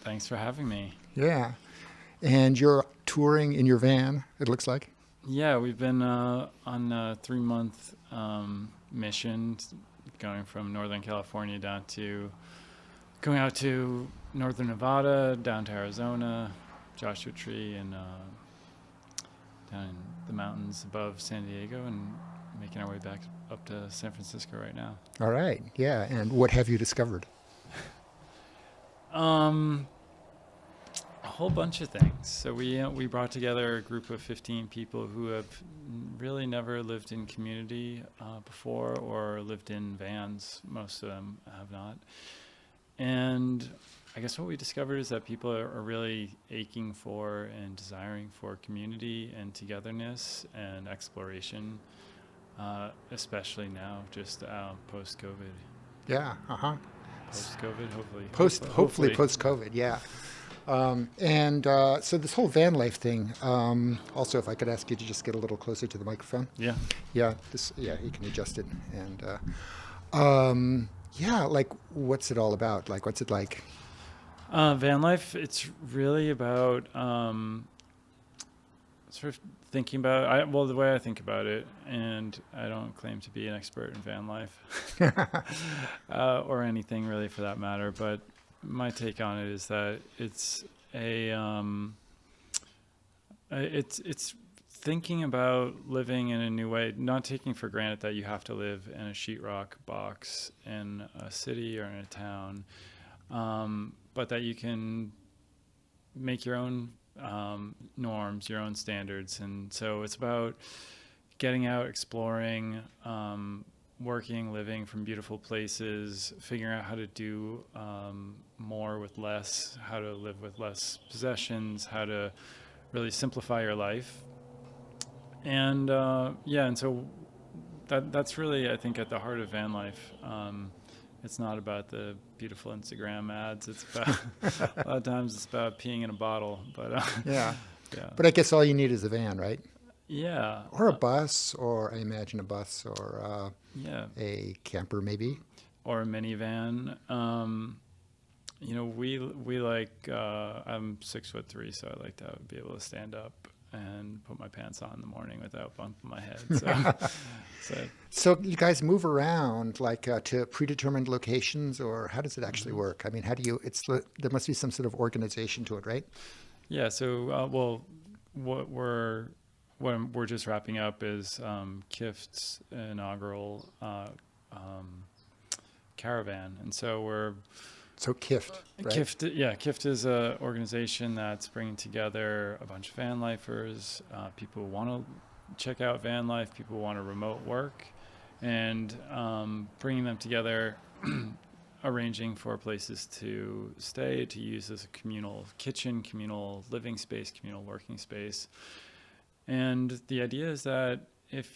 Thanks for having me. Yeah. And you're touring in your van, it looks like. Yeah, we've been on a 3 month mission going from Northern California going out to Northern Nevada, down to Arizona, Joshua Tree, and down in the mountains above San Diego, and making our way back up to San Francisco right now. All right. Yeah. And what have you discovered? Um, a whole bunch of things. So we brought together a group of 15 people who have really never lived in community before or lived in vans. Most of them have not. And I guess what we discovered is that people are really aching for and desiring for community and togetherness and exploration, especially now, just post-COVID. Yeah. Uh-huh. Post-COVID, hopefully. Hopefully post-COVID. Yeah. So this whole van life thing, also, if I could ask you to just get a little closer to the microphone. Yeah. Yeah, you can adjust it. Yeah, like, what's it all about? Like, what's it like? Van life, it's really about sort of thinking about, well, the way I think about it, and I don't claim to be an expert in van life or anything really for that matter, but my take on it is that it's thinking about living in a new way, not taking for granted that you have to live in a sheetrock box in a city or in a town, but that you can make your own norms, your own standards. And so it's about getting out, exploring, working, living from beautiful places, figuring out how to do more with less, how to live with less possessions, how to really simplify your life. And and so that's really, I think, at the heart of van life. It's not about the beautiful Instagram ads. It's about a lot of times it's about peeing in a bottle. But Yeah. yeah, But I guess all you need is a van, right? yeah, Or a bus, or I imagine a bus, or yeah, a camper, maybe. or a minivan. We like. I'm 6'3", so I like to be able to stand up and put my pants on in the morning without bumping my head. So So you guys move around like to predetermined locations, or how does it actually mhm. work? I mean, how do you? There must be some sort of organization to it, right? Yeah. So what we're just wrapping up is Kift's inaugural um, caravan, and so we're So Kift, right? Kift is a organization that's bringing together a bunch of van lifers, people who want to check out van life, people who want to remote work, and bringing them together, arranging for places to stay, to use as a communal kitchen, communal living space, communal working space. And the idea is that if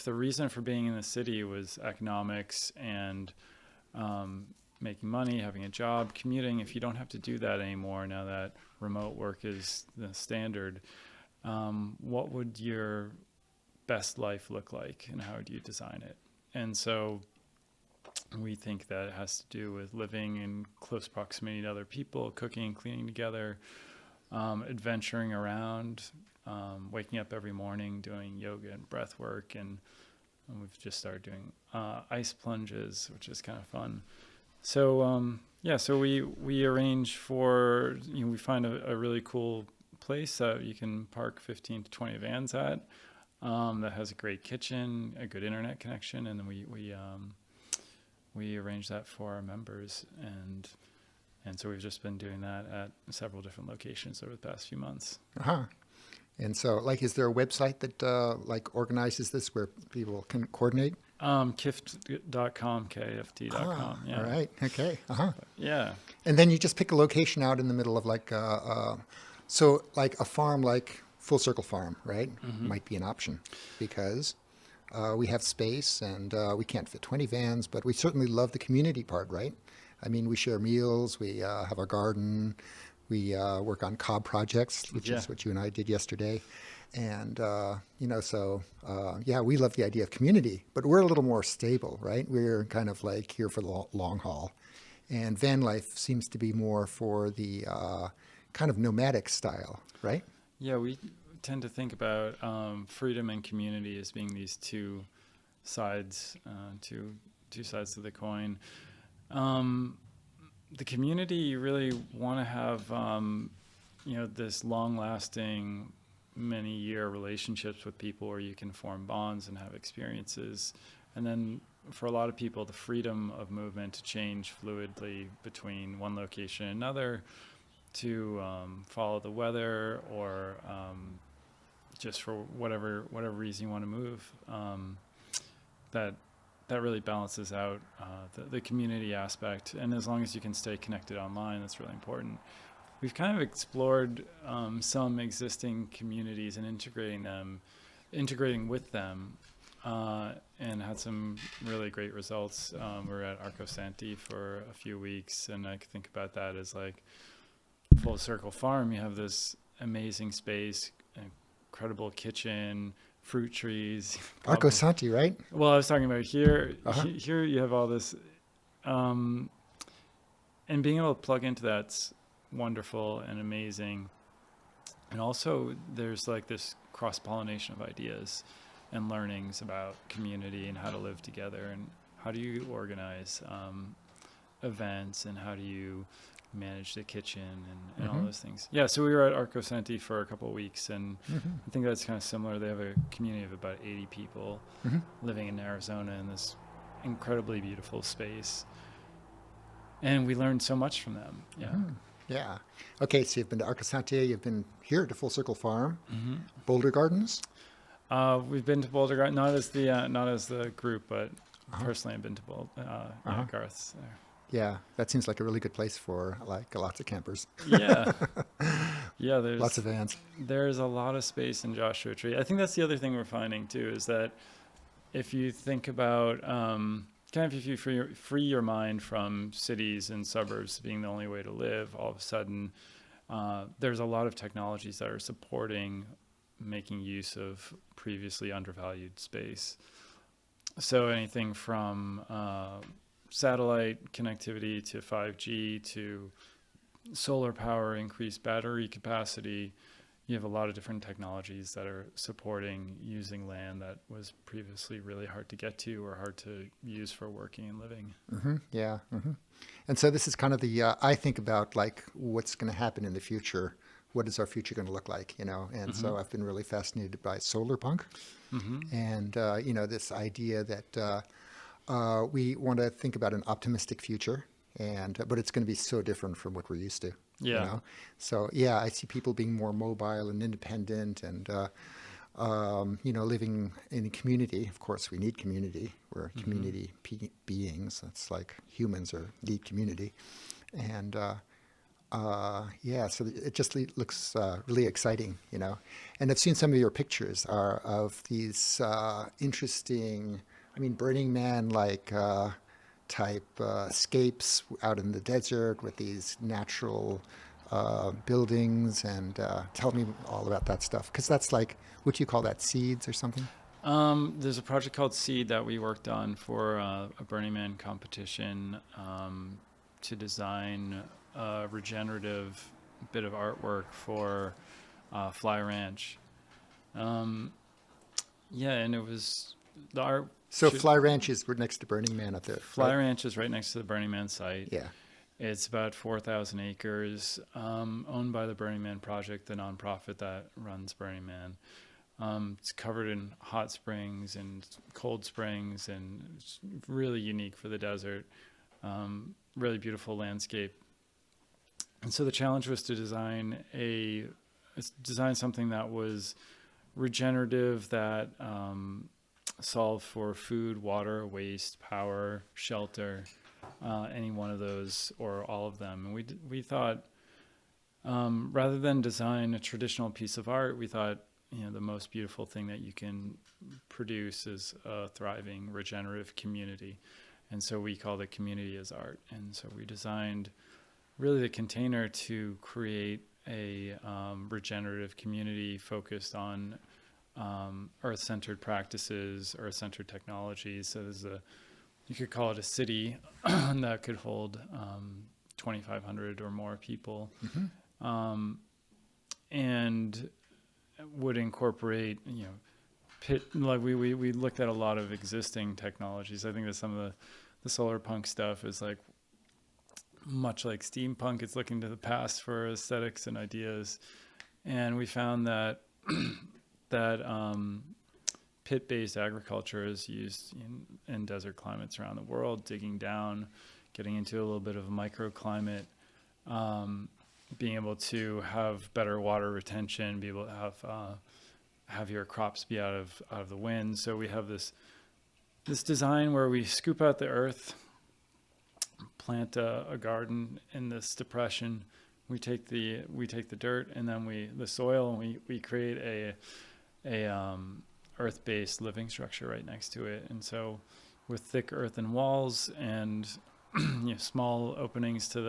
the reason for being in the city was economics and making money, having a job, commuting, if you don't have to do that anymore now that remote work is the standard, what would your best life look like and how would you design it? And so we think that it has to do with living in close proximity to other people, cooking and cleaning together, adventuring around, waking up every morning, doing yoga and breath work, and we've just started doing ice plunges, which is kind of fun. So so we arrange for, we find a really cool place that you can park 15 to 20 vans at, that has a great kitchen, a good internet connection, and then we arrange that for our members, and so we've just been doing that at several different locations over the past few months. Uh-huh. And so, like, is there a website that like organizes this where people can coordinate? Kift.com, KFT.com. All Yeah. right. Okay. Uh-huh. Yeah. And then you just pick a location out in the middle of like, so like a farm, like Full Circle Farm, right? Hmm. Might be an option because we have space and we can't fit 20 vans, but we certainly love the community part, right? I mean, we share meals, we have our garden, we work on cob projects, which Yeah. is what you and I did yesterday. And, yeah, we love the idea of community, but we're a little more stable, right? We're kind of like here for the long haul. And van life seems to be more for the kind of nomadic style, right? Yeah, we tend to think about freedom and community as being these two sides, two sides to the coin. Um, the community, you really want to have, this long-lasting, many-year relationships with people where you can form bonds and have experiences. And then for a lot of people, the freedom of movement to change fluidly between one location and another, to follow the weather, or just for whatever reason you want to move, that that really balances out the community aspect. And as long as you can stay connected online, that's really important. We've kind of explored some existing communities and integrating with them, and had some really great results. We're at Arco Santi for a few weeks, and I could think about that as like Full Circle Farm. You have this amazing space, incredible kitchen, fruit trees. Arco Santi, right? Well, I was talking about here. Uh-huh. Here you have all this, and being able to plug into that's wonderful and amazing. And also, there's like this cross-pollination of ideas and learnings about community and how to live together, and how do you organize events, and how do you manage the kitchen, and all those things. Yeah, so we were at Arco Santi for a couple of weeks, and I think that's kind of similar. They have a community of about 80 people living in Arizona in this incredibly beautiful space. And we learned so much from them. Yeah. Yeah. Okay, so you've been to Arco Santi, you've been here to Full Circle Farm, Boulder Gardens. We've been to Boulder Garden, not as the group, but personally I've been to Garth's there. Yeah, that seems like a really good place for like lots of campers. Yeah. Yeah, there's Lots of vans. There's a lot of space in Joshua Tree. I think that's the other thing we're finding too, is that if you think about if you free your mind from cities and suburbs being the only way to live, all of a sudden there's a lot of technologies that are supporting making use of previously undervalued space. So anything from satellite connectivity to 5G to solar power, increased battery capacity. You have a lot of different technologies that are supporting using land that was previously really hard to get to or hard to use for working and living. Yeah. And so this is kind of the, I think about like what's going to happen in the future. What is our future going to look like, And so I've been really fascinated by solar punk and, this idea that we want to think about an optimistic future, but it's going to be so different from what we're used to. Yeah. So yeah, I see people being more mobile and independent, and living in a community. Of course, we need community. We're community beings. That's like humans need community, and so it just looks really exciting, And I've seen some of your pictures are of these interesting. Burning Man type escapes out in the desert with these natural buildings, and tell me all about that stuff, because that's like, what do you call that, seeds or something? There's a project called Seed that we worked on for a Burning Man competition to design a regenerative bit of artwork for Fly Ranch. And it was the art. So Fly Ranch is next to Burning Man up there. Fly right? Ranch is right next to the Burning Man site. Yeah. It's about 4,000 acres, owned by the Burning Man Project, the nonprofit that runs Burning Man. It's covered in hot springs and cold springs, and it's really unique for the desert. Really beautiful landscape. And so the challenge was to design something that was regenerative, that solve for food, water, waste, power, shelter, any one of those or all of them. And we thought, rather than design a traditional piece of art, we thought, the most beautiful thing that you can produce is a thriving, regenerative community. And so we called it Community as Art. And so we designed really the container to create a regenerative community focused on earth-centered practices, earth-centered technologies. So there's you could call it a city that could hold 2,500 or more people, and would incorporate, like we looked at a lot of existing technologies. I think that some of the solar punk stuff is like much like steampunk. It's looking to the past for aesthetics and ideas, and we found that pit-based agriculture is used in desert climates around the world, digging down, getting into a little bit of a microclimate, being able to have better water retention, be able to have your crops be out of the wind. So we have this design where we scoop out the earth, plant a garden in this depression. We take the dirt and then the soil, and we create a earth-based living structure right next to it. And so with thick earthen walls and small openings to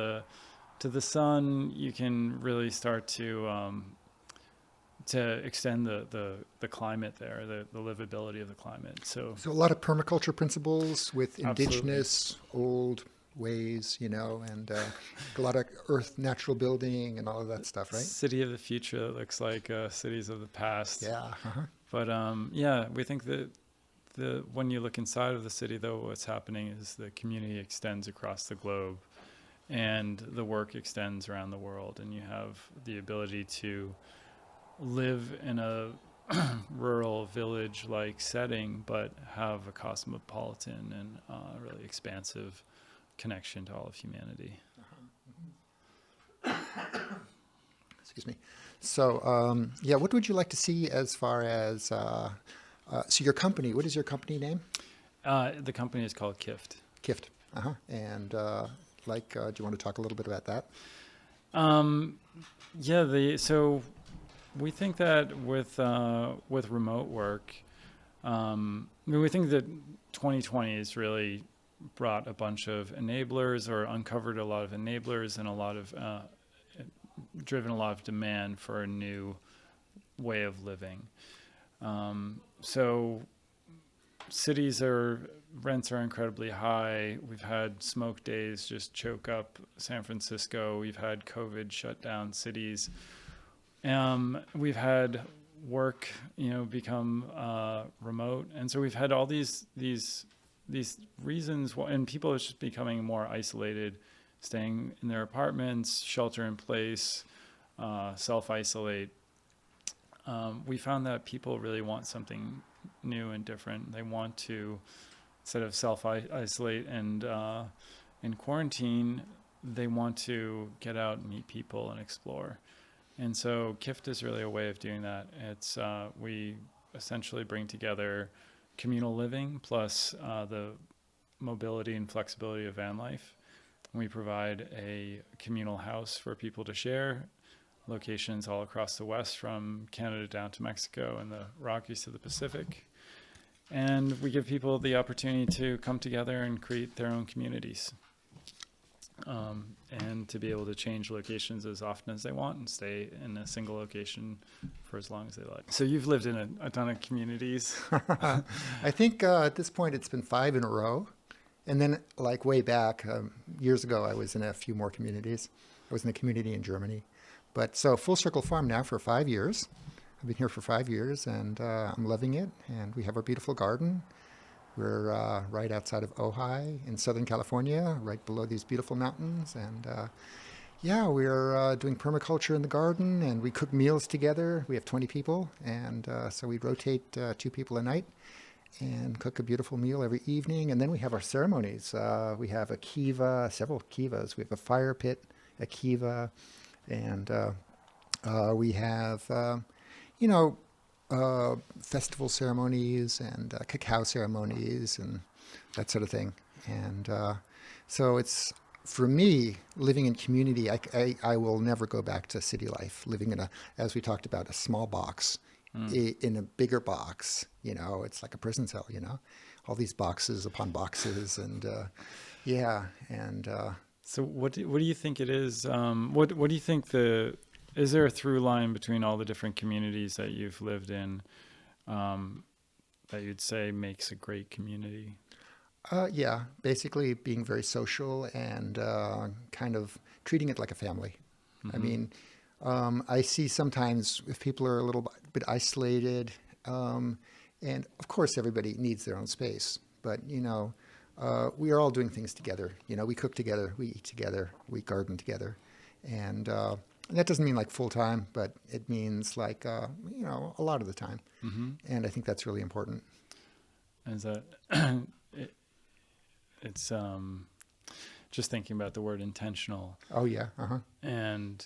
the sun, you can really start to extend the climate there, the livability of the climate. So a lot of permaculture principles with indigenous Absolutely. old ways, and a lot of earth natural building and all of that stuff, right? City of the future that looks like cities of the past. Yeah. Uh-huh. But we think that when you look inside of the city, though, what's happening is the community extends across the globe, and the work extends around the world, and you have the ability to live in a rural village-like setting, but have a cosmopolitan and really expansive connection to all of humanity. Excuse me. So, what would you like to see as far as, so your company, what is your company name? The company is called Kift. Kift. Uh-huh. And, do you want to talk a little bit about that? So we think that with remote work, we think that 2020 has really brought a bunch of enablers, or uncovered a lot of enablers, and driven a lot of demand for a new way of living. So rents are incredibly high. We've had smoke days just choke up San Francisco. We've had COVID shut down cities. We've had work, become remote. And so we've had all these reasons, and people are just becoming more isolated, staying in their apartments, shelter in place, self-isolate. We found that people really want something new and different. They want to, instead of self-isolate and in quarantine, they want to get out and meet people and explore. And so Kift is really a way of doing that. It's we essentially bring together communal living plus the mobility and flexibility of VanLife. We provide a communal house for people to share, locations all across the West, from Canada down to Mexico and the Rockies to the Pacific. And we give people the opportunity to come together and create their own communities, and to be able to change locations as often as they want and stay in a single location for as long as they like. So you've lived in a ton of communities. I think at this point it's been 5 in a row. And then way back, years ago, I was in a few more communities. I was in a community in Germany. But so Full Circle Farm now for 5 years. I've been here for 5 years, and I'm loving it. And we have our beautiful garden. We're right outside of Ojai in Southern California, right below these beautiful mountains. And we're doing permaculture in the garden, and we cook meals together. We have 20 people, and so we rotate 2 people a night and cook a beautiful meal every evening. And then we have our ceremonies. We have a kiva, several kivas. We have a fire pit, a kiva, and we have, festival ceremonies and cacao ceremonies and that sort of thing. And so it's, for me, living in community, I will never go back to city life, living in as we talked about, a small box. In a bigger box, it's like a prison cell, all these boxes upon boxes, and So what do you think it is? What do you think is there a through line between all the different communities that you've lived in, that you'd say makes a great community? Yeah, basically being very social and kind of treating it like a family. I Mm-hmm. mean, I see sometimes if people are a little bit isolated, um, and of course everybody needs their own space, but we are all doing things together. We cook together, we eat together, we garden together, and that doesn't mean like full time, but it means like a lot of the time, Mm-hmm. and I think that's really important. Is that it, it's just thinking about the word intentional, Oh yeah, uh-huh. and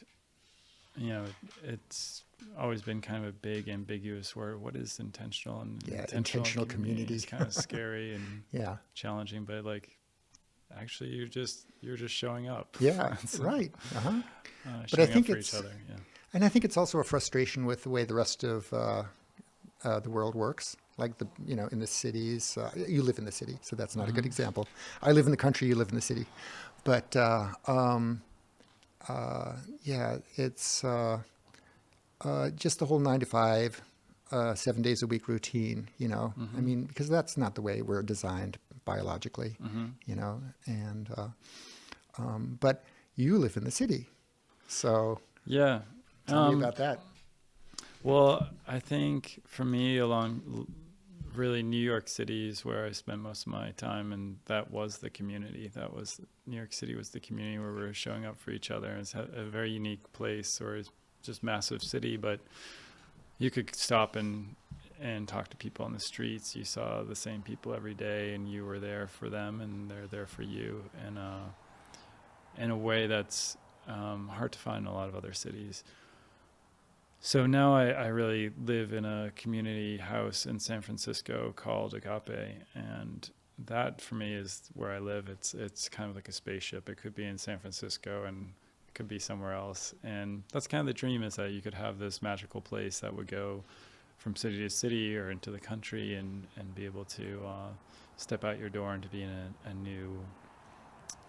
it's always been kind of a big ambiguous word. What is intentional? And Yeah, intentional intentional community is community. kind of scary and Yeah. challenging, but like actually you're just showing up. Yeah, It's, right. Uh-huh. But I showing up think for each it's, other. Yeah. and I think it's also a frustration with the way the rest of the world works. Like in the cities, you live in the city, so that's not a good Mm-hmm. example. I live in the country, you live in the city. But yeah, it's just the whole 9 to 5, 7 days a week routine, I Mm-hmm. mean, because that's not the way we're designed biologically, Mm-hmm. and, but you live in the city. So Yeah. tell me about that. Well, I think for me, really New York City is where I spent most of my time, and that was the community. New York City was the community where we were showing up for each other. It's a very unique place, or it's just massive city, but you could stop and talk to people on the streets. You saw the same people every day, and you were there for them, and they're there for you, and in a way that's hard to find in a lot of other cities. So now I really live in a community house in San Francisco called Agape, and that for me is where I live. It's kind of like a spaceship. It could be in San Francisco and it could be somewhere else, and that's kind of the dream, is that you could have this magical place that would go from city to city or into the country, and be able to step out your door and to be in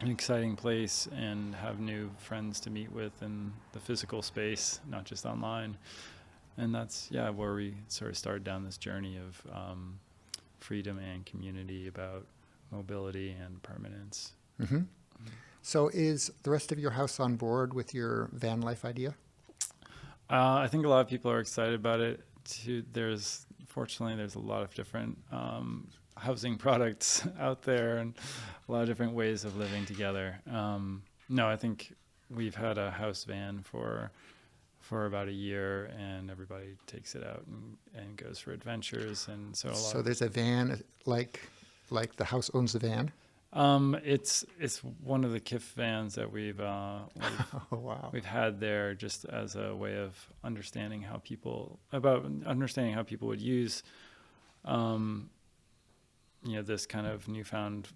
an exciting place and have new friends to meet with in the physical space, not just online. And that's, yeah, where we sort of started down this journey of freedom and community, about mobility and permanence. Hmm. So is the rest of your house on board with your van life idea? I think a lot of people are excited about it too. Fortunately, there's a lot of different housing products out there, and a lot of different ways of living together. No, I think we've had a house van for about a year, and everybody takes it out and goes for adventures. And so So there's a van, like the house owns the van. it's one of the KIF vans that Oh wow. we've had there, just as a way of understanding how people would use this kind of newfound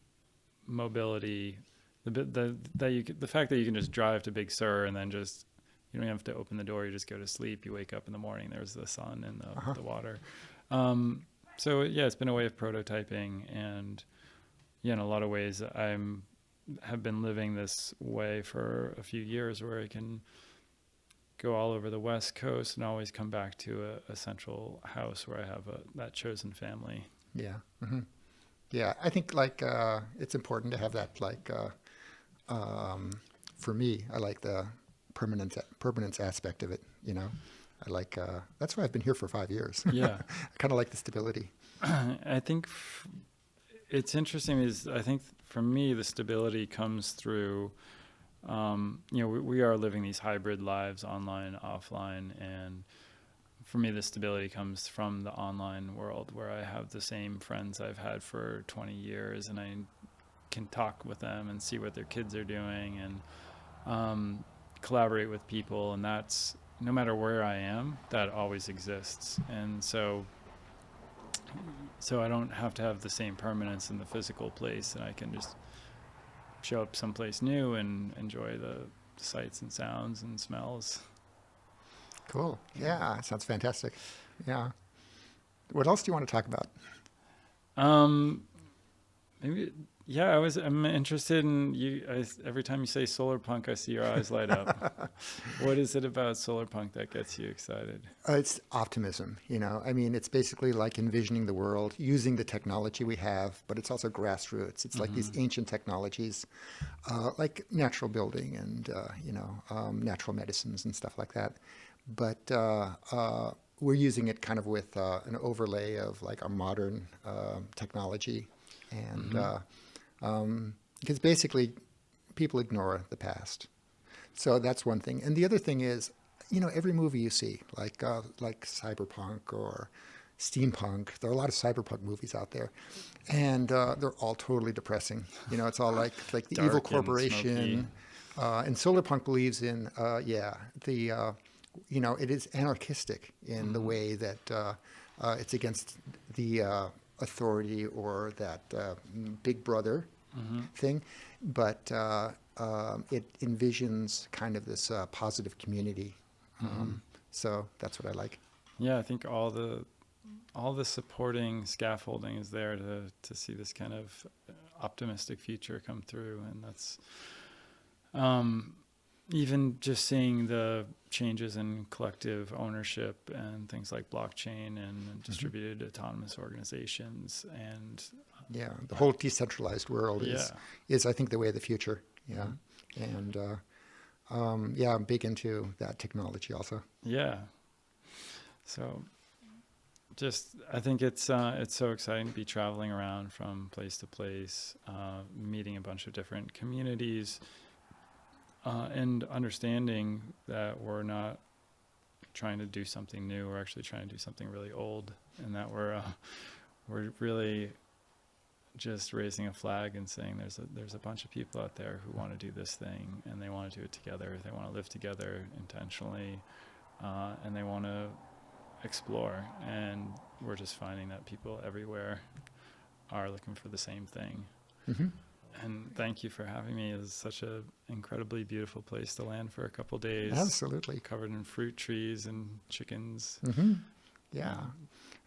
mobility, the fact that you can just drive to Big Sur, and then just, you don't have to open the door, you just go to sleep, you wake up in the morning, there's the sun and the water. So yeah, it's been a way of prototyping, and yeah, in a lot of ways have been living this way for a few years, where I can go all over the West Coast and always come back to a central house where I have that chosen family. Yeah. Hmm. Yeah, I think like it's important to have that. Like for me, I like the permanence aspect of it. I like that's why I've been here for 5 years. Yeah. I kind of like the stability. I think it's interesting, is I think for me the stability comes through we are living these hybrid lives, online, offline, and for me the stability comes from the online world, where I have the same friends I've had for 20 years, and I can talk with them and see what their kids are doing, and collaborate with people, and that's, no matter where I am, that always exists. And so I don't have to have the same permanence in the physical place, and I can just show up someplace new and enjoy the sights and sounds and smells. Cool. Yeah, sounds fantastic. Yeah. What else do you want to talk about? Um, Maybe Yeah, I'm interested in you. Every time you say solar punk, I see your eyes light up. What is it about solar punk that gets you excited? It's optimism, you know. I mean, it's basically like envisioning the world using the technology we have, but it's also grassroots. It's like these Mm-hmm. ancient technologies, like natural building and natural medicines and stuff like that. But we're using it kind of with an overlay of like a modern technology, and Mm-hmm. because basically people ignore the past. So that's one thing. And the other thing is, you know, every movie you see, like cyberpunk or steampunk, there are a lot of cyberpunk movies out there, and they're all totally depressing. You know, it's all like the evil Dark and smoky. corporation. And solarpunk believes in, the, it is anarchistic in the Mm-hmm. way that it's against the authority or that big brother Mm-hmm. thing, but it envisions kind of this positive community. Mm-hmm. So that's what I like. Yeah, I think all the supporting scaffolding is there to see this kind of optimistic future come through, and that's um, even just seeing the changes in collective ownership and things like blockchain and Hmm. distributed autonomous organizations, and Yeah, the uh, whole decentralized world yeah. is I think the way of the future. Yeah, Hmm. and yeah, I'm big into that technology also. Yeah. So just I think it's so exciting to be traveling around from place to place, meeting a bunch of different communities, and understanding that we're not trying to do something new. We're actually trying to do something really old, and that we're really just raising a flag and saying there's a bunch of people out there who want to do this thing, and they want to do it together. They want to live together intentionally, and they want to explore. And we're just finding that people everywhere are looking for the same thing. Hmm. And thank you for having me. It's such an incredibly beautiful place to land for a couple days, Absolutely. covered in fruit trees and chickens. Hmm. Yeah. Um,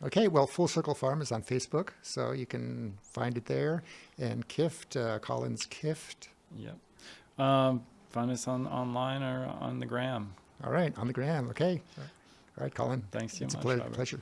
Okay, well, Full Circle Farm is on Facebook, so you can find it there. And Kift, Colin's Kift. yep. Find us online or on the gram. All right, on the gram. Okay. All right, Colin. Thanks so It's a much, Robert. pleasure.